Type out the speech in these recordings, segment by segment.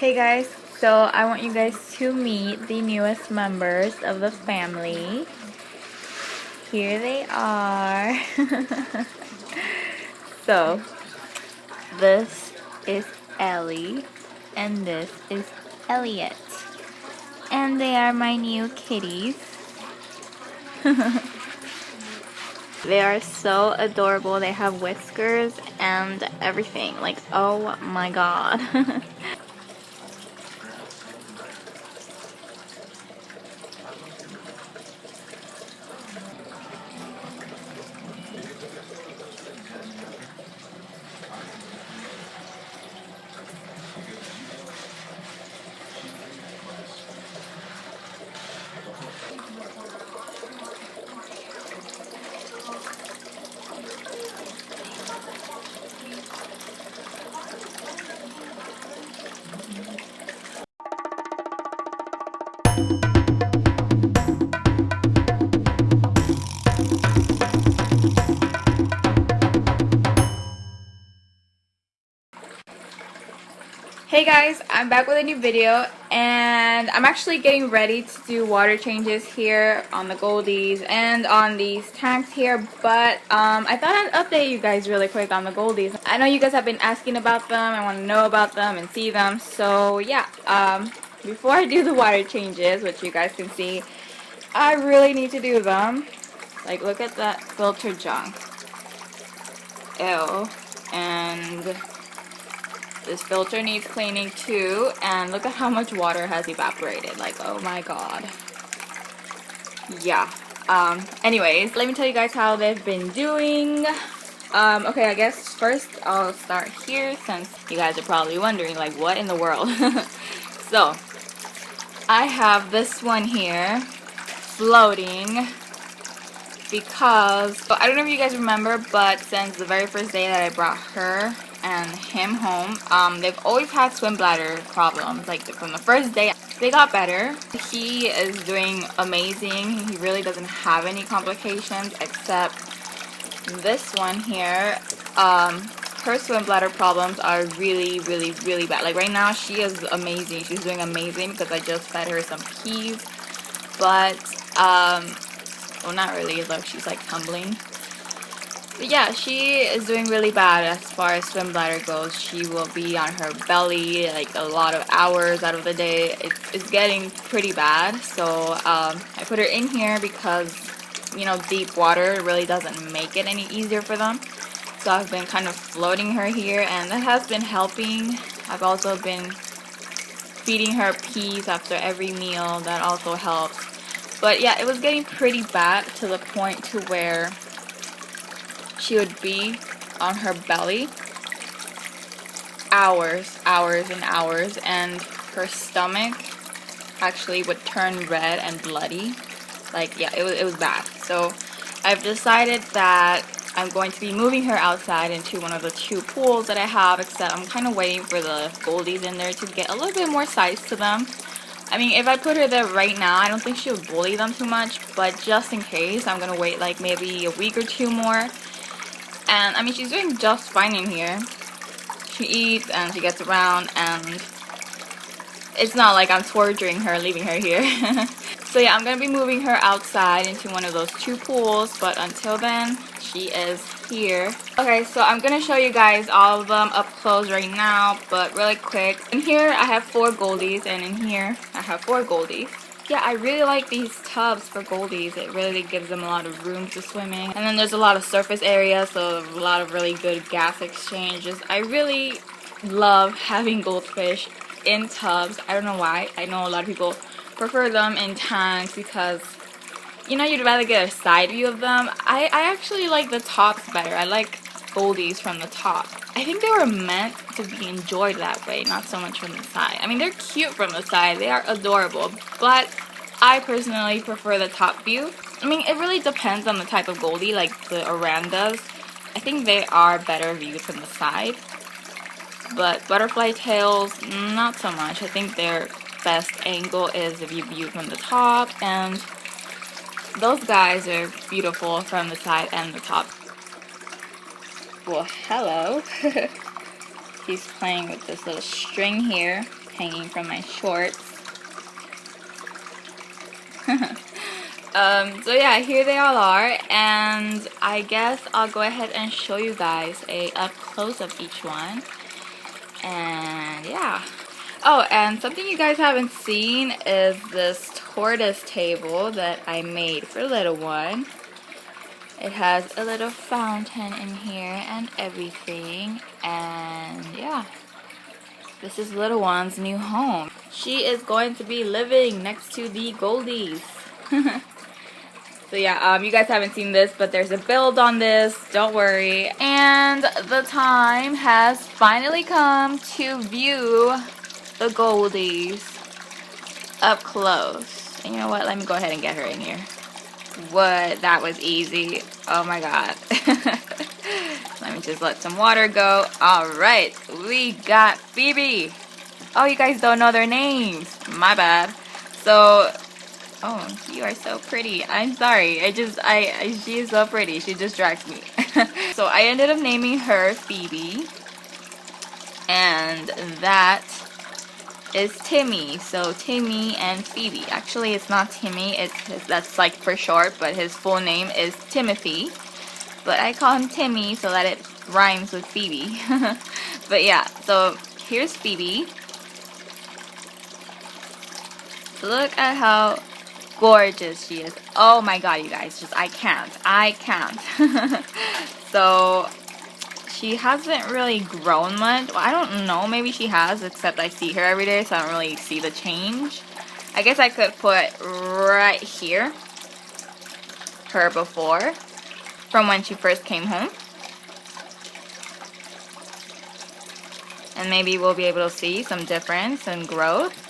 Hey guys, so I want you guys to meet the newest members of the family. Here they are. So, this is Ellie, and this is Elliot. And they are my new kitties. They are so adorable. They have whiskers and everything. Like, oh my god. Hey guys, I'm back with a new video, and I'm actually getting ready to do water changes here on the goldies and on these tanks here, but I thought I'd update you guys really quick on the goldies. I know you guys have been asking about them, I want to know about them and see them, so yeah, before I do the water changes, which you guys can see, I really need to do them. Like, look at that filter junk. Ew. And this filter needs cleaning too, and look at how much water has evaporated. Like, oh my god. Yeah. Anyways, let me tell you guys how they've been doing. Okay, I guess first I'll start here, since you guys are probably wondering, like, what in the world? So, I have this one here floating because, I don't know if you guys remember, but since the very first day that I brought her and him home, they've always had swim bladder problems. Like, from the first day, they got better. He is doing amazing. He really doesn't have any complications except this one here. Her swim bladder problems are really bad. Like, right now she is amazing. She's doing amazing because I just fed her some peas, but well, not really. Look, she's like tumbling. But yeah, she is doing really bad as far as swim bladder goes. She will be on her belly like a lot of hours out of the day. It's getting pretty bad. So I put her in here because, you know, deep water really doesn't make it any easier for them. So I've been kind of floating her here, and that has been helping. I've also been feeding her peas after every meal. That also helps. But yeah, it was getting pretty bad to the point to where she would be on her belly hours and hours, and her stomach actually would turn red and bloody. Like, yeah, it was bad. So I've decided that I'm going to be moving her outside into one of the 2 pools that I have, except I'm kind of waiting for the goldies in there to get a little bit more size to them. I mean, if I put her there right now, I don't think she would bully them too much, but just in case, I'm gonna wait like maybe a week or 2 more. And I mean, she's doing just fine in here. She eats and she gets around, and it's not like I'm torturing her, leaving her here. So yeah, I'm gonna be moving her outside into one of those 2 pools, but until then, she is here. Okay, so I'm gonna show you guys all of them up close right now, but really quick. In here, I have 4 goldies, and in here, I have 4 goldies. Yeah, I really like these tubs for goldies. It really gives them a lot of room to swim in. And then there's a lot of surface area, so a lot of really good gas exchanges. I really love having goldfish in tubs. I don't know why. I know a lot of people prefer them in tanks because, you know, you'd rather get a side view of them. I actually like the tops better. I like goldies from the top. I think they were meant to be enjoyed that way, not so much from the side. I mean, they're cute from the side. They are adorable, but I personally prefer the top view. I mean, it really depends on the type of goldie, like the orandas. I think they are better viewed from the side. But butterfly tails, not so much. I think their best angle is if you view from the top, and those guys are beautiful from the side and the top. Well, hello. He's playing with this little string here, hanging from my shorts. So yeah, here they all are, and I guess I'll go ahead and show you guys a up close of each one. And yeah. Oh, and something you guys haven't seen is this tortoise table that I made for little one. It has a little fountain in here and everything, and yeah, this is little one's new home. She is going to be living next to the goldies. So yeah, you guys haven't seen this, but there's a build on this, don't worry. And the time has finally come to view the goldies up close. And you know what, let me go ahead and get her in here. What? That was easy. Oh my god. Let me just let some water go. Alright, we got Phoebe. Oh, you guys don't know their names. My bad. So, oh, you are so pretty. I'm sorry. She is so pretty. She distracts me. So I ended up naming her Phoebe. And that is Timmy. So Timmy and Phoebe. Actually, it's not Timmy. That's like for short, but his full name is Timothy. But I call him Timmy so that it rhymes with Phoebe. But yeah, so here's Phoebe. Look at how gorgeous she is. Oh my god, you guys, just I can't. So she hasn't really grown much. Well, I don't know, maybe she has, except I see her every day, so I don't really see the change. I guess I could put right here her before, from when she first came home. And maybe we'll be able to see some difference and growth.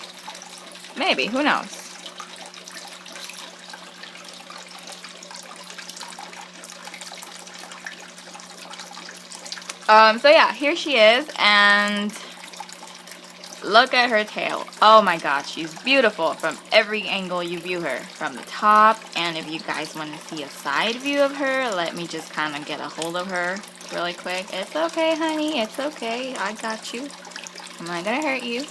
Maybe, who knows? So yeah, here she is, and look at her tail. Oh my god, she's beautiful from every angle you view her. From the top, and if you guys want to see a side view of her, let me just kind of get a hold of her really quick. It's okay, honey, it's okay. I got you. I'm not gonna hurt you.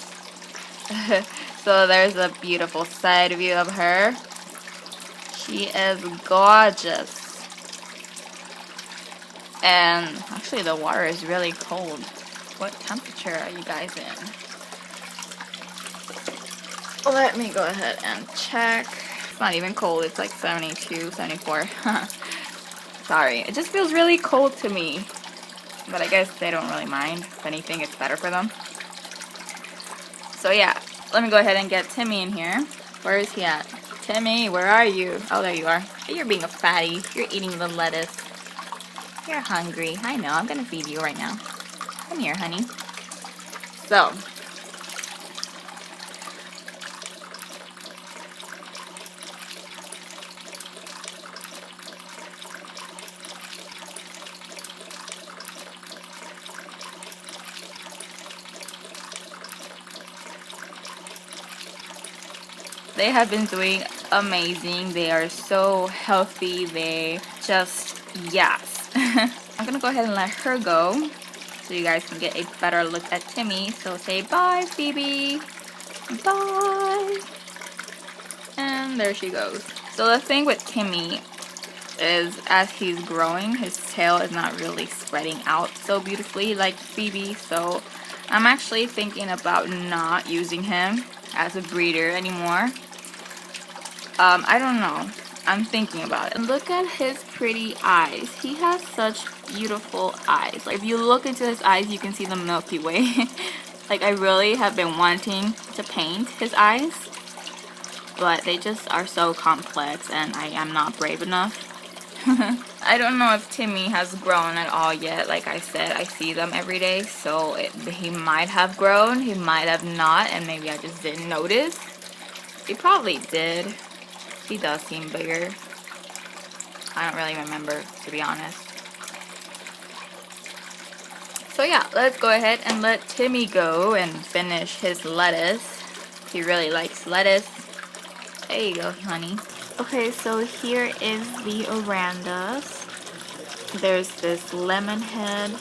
So there's a beautiful side view of her. She is gorgeous. And actually the water is really cold. What temperature are you guys in? Let me go ahead and check. It's not even cold, it's like 72, 74. Sorry, it just feels really cold to me. But I guess they don't really mind. If anything, it's better for them. So yeah, let me go ahead and get Timmy in here. Where is he at? Timmy, where are you? Oh, there you are. You're being a fatty. You're eating the lettuce. You're hungry. I know, I'm gonna feed you right now. Come here, honey. So, they have been doing amazing. They are so healthy. They just, yes. I'm gonna go ahead and let her go so you guys can get a better look at Timmy. So say bye, Phoebe. Bye. And there she goes. So the thing with Timmy is as he's growing, his tail is not really spreading out so beautifully like Phoebe. So I'm actually thinking about not using him as a breeder anymore. I don't know. I'm thinking about it. And look at his pretty eyes. He has such beautiful eyes. Like, if you look into his eyes, you can see the Milky Way. Like, I really have been wanting to paint his eyes, but they just are so complex and I am not brave enough. I don't know if Timmy has grown at all yet. Like I said, I see them every day, so he might have grown, he might have not, and maybe I just didn't notice. He probably did. He does seem bigger. I don't really remember, to be honest. So yeah, let's go ahead and let Timmy go and finish his lettuce. He really likes lettuce. There you go, honey. Okay, so here is the orandas. There's this lemon head.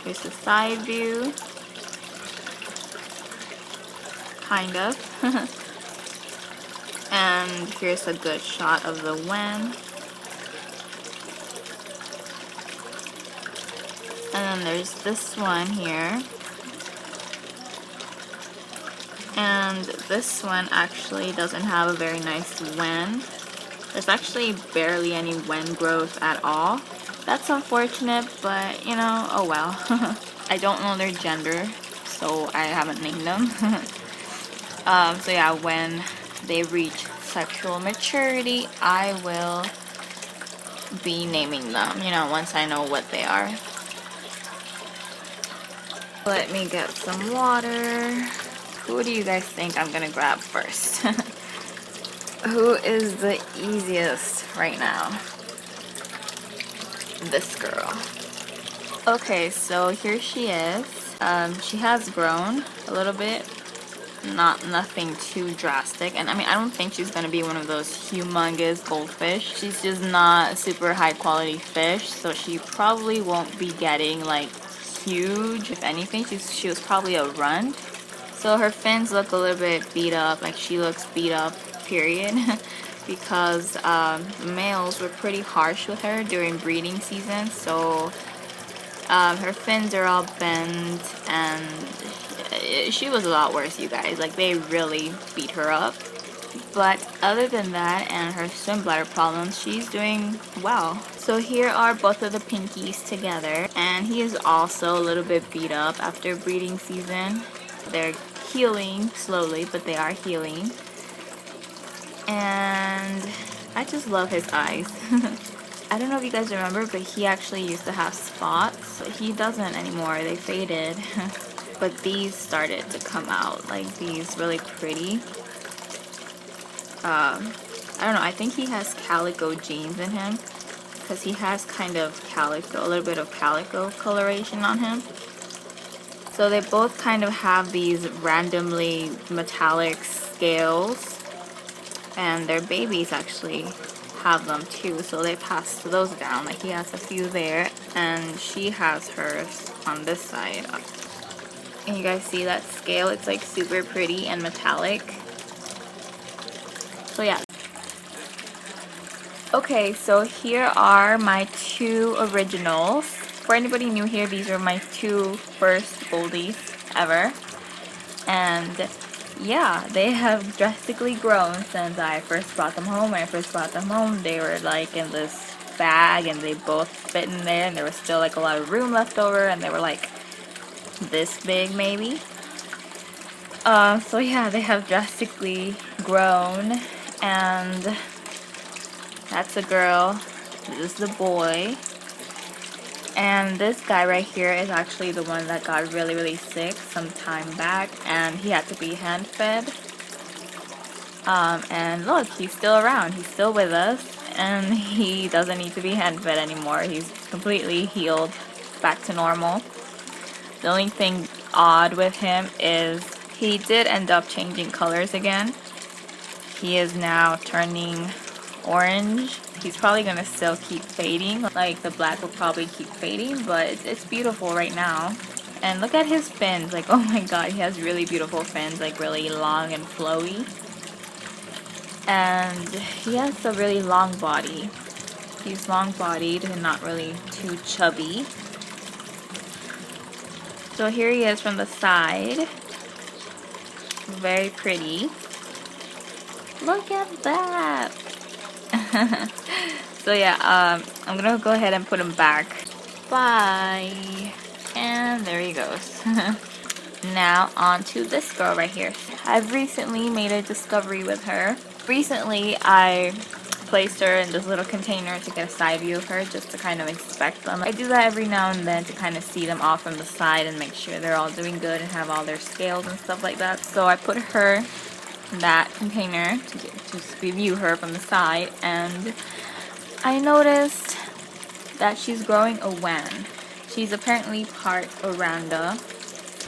Here's the side view. Kind of. And here's a good shot of the wen. And then there's this one here. And this one actually doesn't have a very nice wen. There's actually barely any wen growth at all. That's unfortunate, but you know, oh well. I don't know their gender, so I haven't named them. So yeah, when they reach sexual maturity, I will be naming them, you know, once I know what they are. Let me get some water. Who do you guys think I'm gonna grab first? Who is the easiest right now? This girl. Okay, so here she is. She has grown a little bit. Nothing too drastic, and I mean, I don't think she's gonna be one of those humongous goldfish. She's just not a super high quality fish, so she probably won't be getting like huge. If anything, she was probably a runt. So her fins look a little bit beat up, like she looks beat up, period. Because males were pretty harsh with her during breeding season, so her fins are all bent, and she was a lot worse, you guys. Like, they really beat her up. But other than that and her swim bladder problems, she's doing well. So here are both of the pinkies together, and he is also a little bit beat up after breeding season. They're healing slowly, but they are healing. And I just love his eyes. I don't know if you guys remember, but he actually used to have spots. He doesn't anymore, they faded. But these started to come out, like these really pretty. I don't know, I think he has calico genes in him, because he has kind of calico, a little bit of calico coloration on him. So they both kind of have these randomly metallic scales, and their babies actually have them too, so they passed those down. Like, he has a few there, and she has hers on this side. And you guys see that scale? It's like super pretty and metallic. So yeah. Okay, so here are my two originals. For anybody new here, these are my two first goldies ever. And yeah, they have drastically grown since I first brought them home. When I first brought them home, they were like in this bag, and they both fit in there, and there was still like a lot of room left over, and they were like this big maybe. So yeah, they have drastically grown, and that's a girl, this is the boy. And this guy right here is actually the one that got really sick some time back, and he had to be hand fed. And look, he's still around, he's still with us, and he doesn't need to be hand fed anymore. He's completely healed, back to normal. The only thing odd with him is he did end up changing colors again. He is now turning orange. He's probably gonna still keep fading, like the black will probably keep fading, but it's beautiful right now. And look at his fins, like, oh my god, he has really beautiful fins, like really long and flowy. And he has a really long body. He's long bodied and not really too chubby. So here he is from the side. Very pretty. Look at that! So yeah, I'm gonna go ahead and put him back. Bye! And there he goes. Now on to this girl right here. I've recently made a discovery with her. Recently I placed her in this little container to get a side view of her, just to kind of inspect them. I do that every now and then to kind of see them all from the side and make sure they're all doing good and have all their scales and stuff like that. So I put her in that container to review her from the side, and I noticed that she's growing a wen. She's apparently part oranda,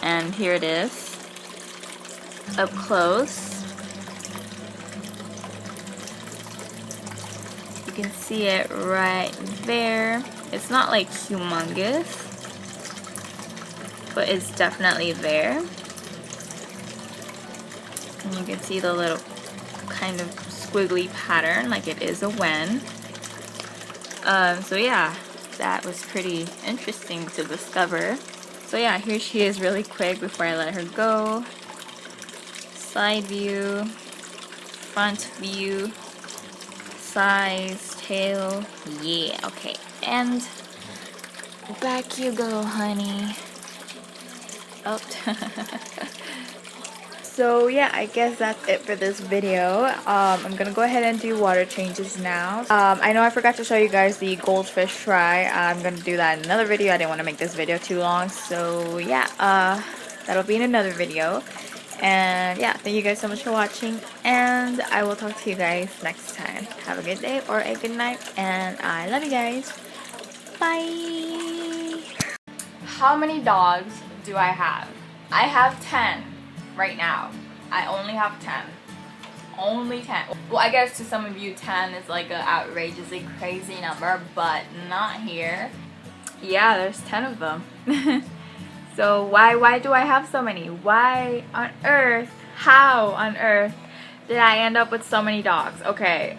and here it is up close. You can see it right there. It's not like humongous, foot is definitely there. And you can see the little kind of squiggly pattern like it is a wen. So yeah, that was pretty interesting to discover. So yeah, here she is really quick before I let her go. Side view, front view, size, tail, yeah, okay, and back you go, honey. Oh. So yeah, I guess that's it for this video. I'm gonna go ahead and do water changes now. I know I forgot to show you guys the goldfish fry. I'm gonna do that in another video. I didn't want to make this video too long, so yeah, that'll be in another video. And yeah, thank you guys so much for watching, and I will talk to you guys next time. Have a good day or a good night, and I love you guys. Bye. How many dogs do I have? I have 10 right now. I only have 10. Only 10. Well, I guess to some of you 10 is like an outrageously crazy number, but not here. Yeah, there's 10 of them. So why do I have so many? Why on earth, how on earth did I end up with so many dogs? Okay,